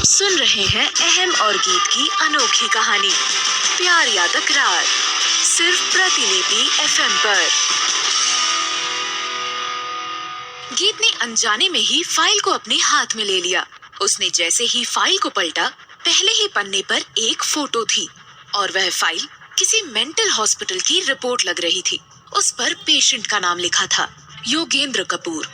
सुन रहे हैं अहम और गीत की अनोखी कहानी, प्यार या तकरार, सिर्फ प्रतिलिपि एफएम पर। गीत ने अनजाने में ही फाइल को अपने हाथ में ले लिया। उसने जैसे ही फाइल को पलटा, पहले ही पन्ने पर एक फोटो थी और वह फाइल किसी मेंटल हॉस्पिटल की रिपोर्ट लग रही थी। उस पर पेशेंट का नाम लिखा था, योगेंद्र कपूर।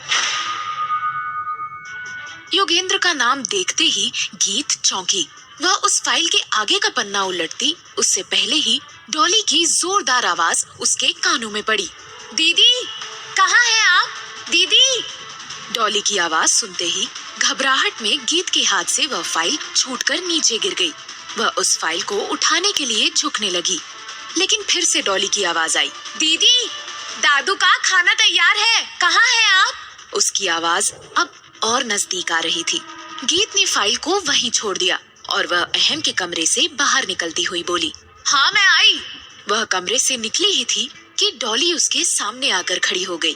योगेंद्र का नाम देखते ही गीत चौंकी। वह उस फाइल के आगे का पन्ना उलटती उससे पहले ही डॉली की जोरदार आवाज उसके कानों में पड़ी। दीदी, कहाँ हैं आप? दीदी! डॉली की आवाज सुनते ही घबराहट में गीत के हाथ से वह फाइल छूटकर नीचे गिर गई। वह उस फाइल को उठाने के लिए झुकने लगी, लेकिन फिर से डॉली की आवाज आई। दीदी, दादू का खाना तैयार है, कहाँ हैं आप? उसकी आवाज अब और नजदीक आ रही थी। गीत ने फाइल को वहीं छोड़ दिया और वह अहम के कमरे से बाहर निकलती हुई बोली, हाँ मैं आई। वह कमरे से निकली ही थी कि डॉली उसके सामने आकर खड़ी हो गई।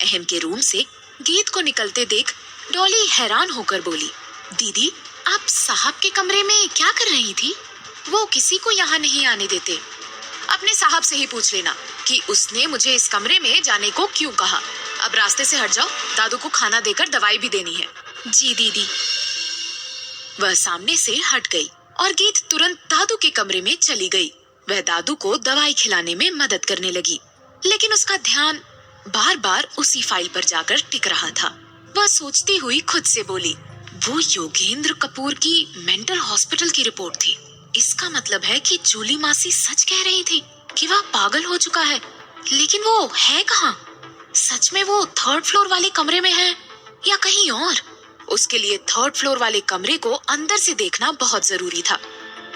अहम के रूम से गीत को निकलते देख डॉली हैरान होकर बोली, दीदी, आप साहब के कमरे में क्या कर रही थी? वो किसी को यहाँ नहीं आने देते। अपने साहब से ही पूछ लेना कि उसने मुझे इस कमरे में जाने को क्यों कहा। अब रास्ते से हट जाओ, दादू को खाना देकर दवाई भी देनी है। जी दीदी। वह सामने से हट गई और गीत तुरंत दादू के कमरे में चली गई। वह दादू को दवाई खिलाने में मदद करने लगी, लेकिन उसका ध्यान बार बार उसी फाइल पर जाकर टिक रहा था। वह सोचती हुई खुद से बोली, वो योगेंद्र कपूर की मेंटल हॉस्पिटल की रिपोर्ट थी। इसका मतलब है कि जूली मासी सच कह रही थी कि वह पागल हो चुका है। लेकिन वो है कहाँ? सच में वो 3rd फ्लोर वाले कमरे में है या कहीं और? उसके लिए 3rd फ्लोर वाले कमरे को अंदर से देखना बहुत जरूरी था,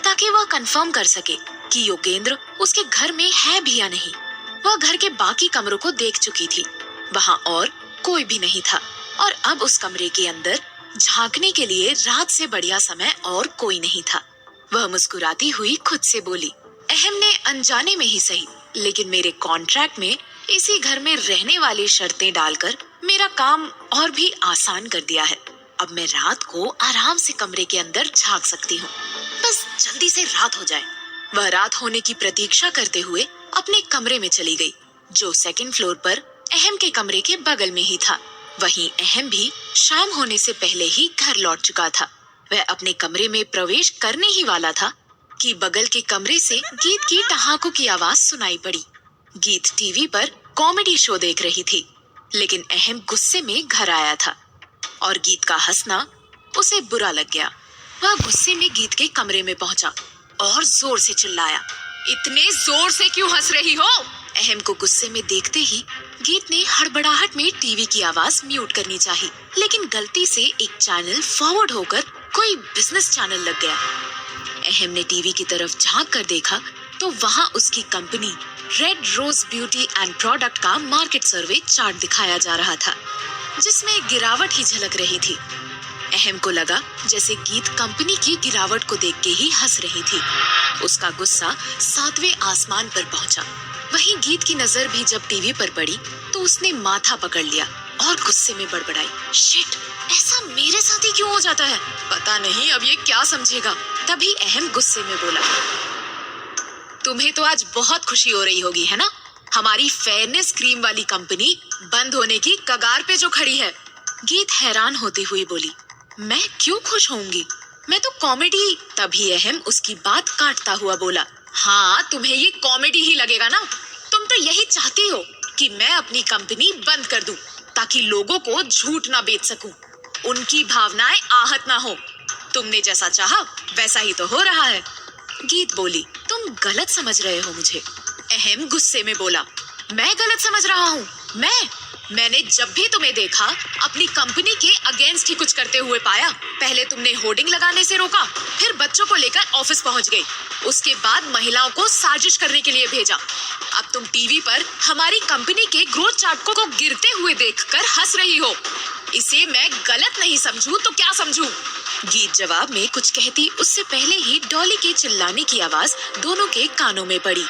ताकि वह कंफर्म कर सके कि योगेंद्र उसके घर में है भी या नहीं। वह घर के बाकी कमरों को देख चुकी थी, वहाँ और कोई भी नहीं था और अब उस कमरे के अंदर झांकने के लिए रात से बढ़िया समय और कोई नहीं था। वह मुस्कुराती हुई खुद से बोली, अहम ने अनजाने में ही सही, लेकिन मेरे कॉन्ट्रैक्ट में इसी घर में रहने वाली शर्तें डालकर मेरा काम और भी आसान कर दिया है। अब मैं रात को आराम से कमरे के अंदर झांक सकती हूँ, बस जल्दी से रात हो जाए। वह रात होने की प्रतीक्षा करते हुए अपने कमरे में चली गई, जो 2nd फ्लोर पर अहम के कमरे के बगल में ही था। वहीं अहम भी शाम होने से पहले ही घर लौट चुका था। वह अपने कमरे में प्रवेश करने ही वाला था कि बगल के कमरे से गीत की ठहाकों की आवाज सुनाई पड़ी। गीत टीवी पर कॉमेडी शो देख रही थी, लेकिन अहम गुस्से में घर आया था और गीत का हंसना उसे बुरा लग गया। वह गुस्से में गीत के कमरे में पहुंचा और जोर से चिल्लाया, इतने जोर से क्यों हंस रही हो? अहम को गुस्से में देखते ही गीत ने हड़बड़ाहट में टीवी की आवाज म्यूट करनी चाहिए, लेकिन गलती से एक चैनल फॉरवर्ड होकर कोई बिजनेस चैनल लग गया। अहम ने टीवी की तरफ झांक कर देखा तो वहाँ उसकी company Red Rose Beauty and product का मार्केट सर्वे चार्ट दिखाया जा रहा था, जिसमें गिरावट ही झलक रही थी। अहम को लगा जैसे गीत कंपनी की गिरावट को देख के ही हंस रही थी। उसका गुस्सा 7वें आसमान पर पहुंचा। वहीं गीत की नजर भी जब टीवी पर पड़ी तो उसने माथा पकड़ लिया और गुस्से में बड़बड़ाई, शिट, ऐसा मेरे साथ ही क्यों हो जाता है? पता नहीं अब ये क्या समझेगा। तभी अहम गुस्से में बोला, तुम्हें तो आज बहुत खुशी हो रही होगी, है ना? हमारी फेयरनेस क्रीम वाली कंपनी बंद होने की कगार पे जो खड़ी है। गीत हैरान होती हुई बोली, मैं क्यों खुश होऊंगी? मैं तो कॉमेडी। तभी अहम उसकी बात काटता हुआ बोला, हाँ, तुम्हें ये कॉमेडी ही लगेगा ना। तुम तो यही चाहती हो कि मैं अपनी कंपनी बंद कर दूं, ताकि लोगों को झूठ ना बेच सकूं, उनकी भावनाएं आहत ना हो। तुमने जैसा चाहा वैसा ही तो हो रहा है। गीत बोली, तुम गलत समझ रहे हो मुझे। अहम गुस्से में बोला, मैं गलत समझ रहा हूँ? मैंने जब भी तुम्हें देखा अपनी कंपनी के अगेंस्ट ही कुछ करते हुए पाया। पहले तुमने होर्डिंग लगाने से रोका, फिर बच्चों को लेकर ऑफिस पहुंच गई, उसके बाद महिलाओं को साजिश करने के लिए भेजा। अब तुम टीवी पर हमारी कंपनी के ग्रोथ चार्ट को गिरते हुए देखकर हंस रही हो। इसे मैं गलत नहीं समझूं तो क्या समझूं? गीत जवाब में कुछ कहती उससे पहले ही डॉली के चिल्लाने की आवाज दोनों के कानों में पड़ी।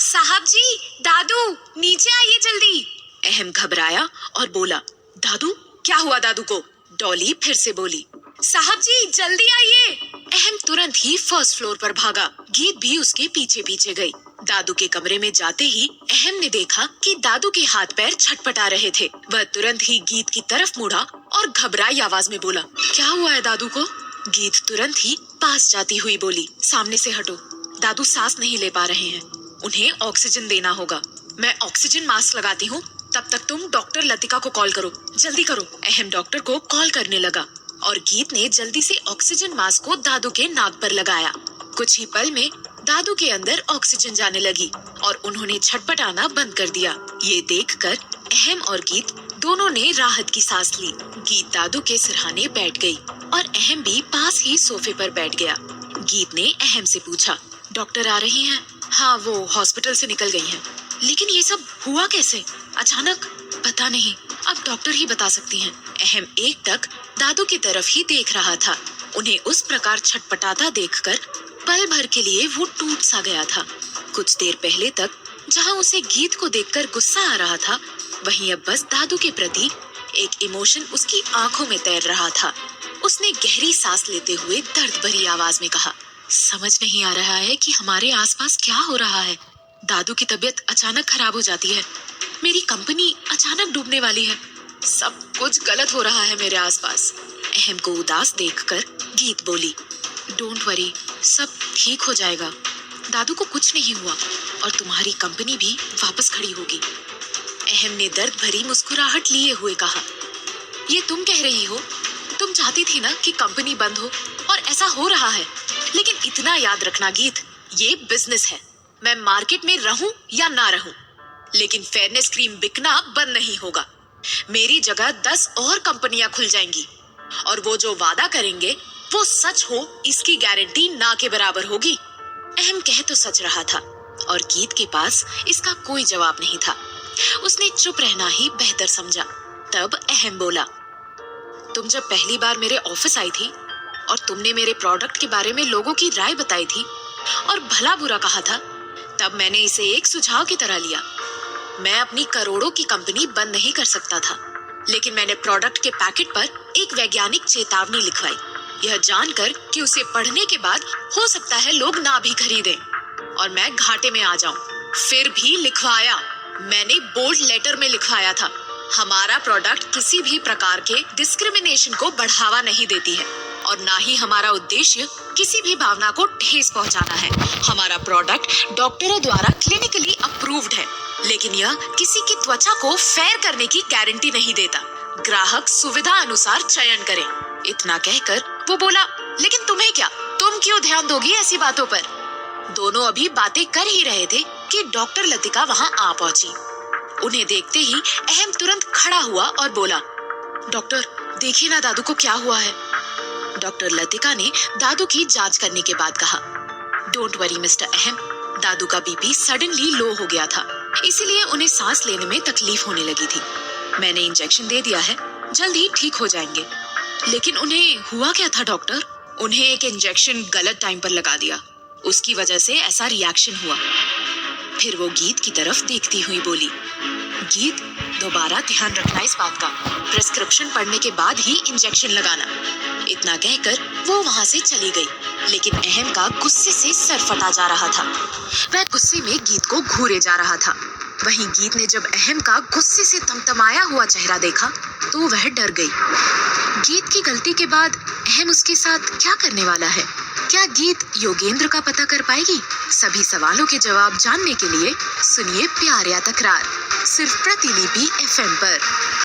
साहब जी, दादू, नीचे आइए जल्दी। अहम घबराया और बोला, दादू? क्या हुआ दादू को? डॉली फिर से बोली, साहब जी जल्दी आइए। अहम तुरंत ही फर्स्ट फ्लोर पर भागा। गीत भी उसके पीछे पीछे गई। दादू के कमरे में जाते ही अहम ने देखा कि दादू के हाथ पैर छटपटा रहे थे। वह तुरंत ही गीत की तरफ मुड़ा और घबराई आवाज में बोला, क्या हुआ है दादू को? गीत तुरंत ही पास जाती हुई बोली, सामने से हटो, दादू सांस नहीं ले पा रहे हैं, उन्हें ऑक्सीजन देना होगा। मैं ऑक्सीजन मास्क लगाती हूँ, तब तक तुम डॉक्टर लतिका को कॉल करो, जल्दी करो। अहम डॉक्टर को कॉल करने लगा और गीत ने जल्दी से ऑक्सीजन मास्क को दादू के नाक पर लगाया। कुछ ही पल में दादू के अंदर ऑक्सीजन जाने लगी और उन्होंने छटपटाना बंद कर दिया। ये देखकर अहम और गीत दोनों ने राहत की सांस ली। गीत दादू के सिरहाने बैठ गई और अहम भी पास ही सोफे पर बैठ गया। गीत ने अहम से पूछा, डॉक्टर आ रही हैं? हाँ, वो हॉस्पिटल से निकल गई हैं। लेकिन ये सब हुआ कैसे अचानक? पता नहीं, अब डॉक्टर ही बता सकती हैं। अहम एकटक दादू की तरफ ही देख रहा था। उन्हें उस प्रकार छटपटाता देखकर पल भर के लिए वो टूट सा गया था। कुछ देर पहले तक जहाँ उसे गीत को देखकर गुस्सा आ रहा था, वहीं अब बस दादू के प्रति एक इमोशन उसकी आंखों में तैर रहा था। उसने गहरी सांस लेते हुए दर्द भरी आवाज में कहा, समझ नहीं आ रहा है कि हमारे आसपास क्या हो रहा है। दादू की तबीयत अचानक खराब हो जाती है, मेरी कंपनी अचानक डूबने वाली है, सब कुछ गलत हो रहा है मेरे आसपास। अहम को उदास देखकर गीत बोली, डोंट वरी, सब ठीक हो जाएगा। दादू को कुछ नहीं हुआ और तुम्हारी कंपनी भी वापस खड़ी होगी। अहम ने दर्द भरी मुस्कुराहट लिए हुए कहा, ये तुम कह रही हो? तुम चाहती थी ना कि कंपनी बंद हो और ऐसा हो रहा है। लेकिन इतना याद रखना गीत, ये बिजनेस है, मैं मार्केट में रहूं या ना रहूं, लेकिन फेयरनेस क्रीम बिकना बंद नहीं होगा। मेरी जगह 10 और कंपनियां खुल जाएंगी और वो जो वादा करेंगे वो सच हो, इसकी गारंटी ना के बराबर होगी। अहम कह तो सच रहा था और गीत के पास इसका कोई जवाब नहीं था। उसने चुप रहना ही बेहतर समझा। तब अहम बोला, तुम जब पहली बार मेरे ऑफिस आई थी और तुमने मेरे प्रोडक्ट के बारे में लोगों की राय बताई थी और भला बुरा कहा था, तब मैंने इसे एक सुझाव की तरह लिया। मैं अपनी करोड़ों की कंपनी बंद नहीं कर सकता था, लेकिन मैंने प्रोडक्ट के पैकेट पर एक वैज्ञानिक चेतावनी लिखवाई, यह जानकर कि उसे पढ़ने के बाद हो सकता है लोग ना भी खरीदें और मैं घाटे में आ जाऊं। फिर भी लिखवाया, मैंने बोल्ड लेटर में लिखवाया था, हमारा प्रोडक्ट किसी भी प्रकार के डिस्क्रिमिनेशन को बढ़ावा नहीं देती है और ना ही हमारा उद्देश्य किसी भी भावना को ठेस पहुंचाना है। हमारा प्रोडक्ट डॉक्टरों द्वारा क्लिनिकली अप्रूव्ड है, लेकिन यह किसी की त्वचा को फेयर करने की गारंटी नहीं देता। ग्राहक सुविधा अनुसार चयन करें। इतना कहकर वो बोला, लेकिन तुम्हें क्या, तुम क्यों ध्यान दोगी ऐसी बातों पर? दोनों अभी बातें कर ही रहे थे कि डॉक्टर लतिका वहाँ आ पहुंची। उन्हें देखते ही अहम तुरंत खड़ा हुआ और बोला, डॉक्टर देखिए ना दादू को क्या हुआ है। डॉक्टर लतिका ने दादू की जांच करने के बाद कहा, डोंट वरी मिस्टर अहम, दादू का बीपी सडनली लो हो गया था, इसीलिए उन्हें सांस लेने में तकलीफ होने लगी थी। मैंने इंजेक्शन दे दिया है, जल्दी ठीक हो जाएंगे। लेकिन उन्हें हुआ क्या था डॉक्टर? उन्हें एक इंजेक्शन गलत टाइम पर लगा दिया, उसकी वजह से ऐसा रिएक्शन हुआ। फिर वो गीत की तरफ देखती हुई बोली, गीत दोबारा ध्यान रखना इस बात का, प्रिस्क्रिप्शन पढ़ने के बाद ही इंजेक्शन लगाना। इतना कहकर वो वहाँ से चली गई, लेकिन अहम का गुस्से से सर फटा जा रहा था। वह गुस्से में गीत को घूरे जा रहा था। वहीं गीत ने जब अहम का गुस्से से तमतमाया हुआ चेहरा देखा तो वह डर गई। गीत की गलती के बाद अहम उसके साथ क्या करने वाला है? क्या गीत योगेंद्र का पता कर पाएगी? सभी सवालों के जवाब जानने के लिए सुनिए प्यार या तकरार, सिर्फ प्रतिलिपि FM पर।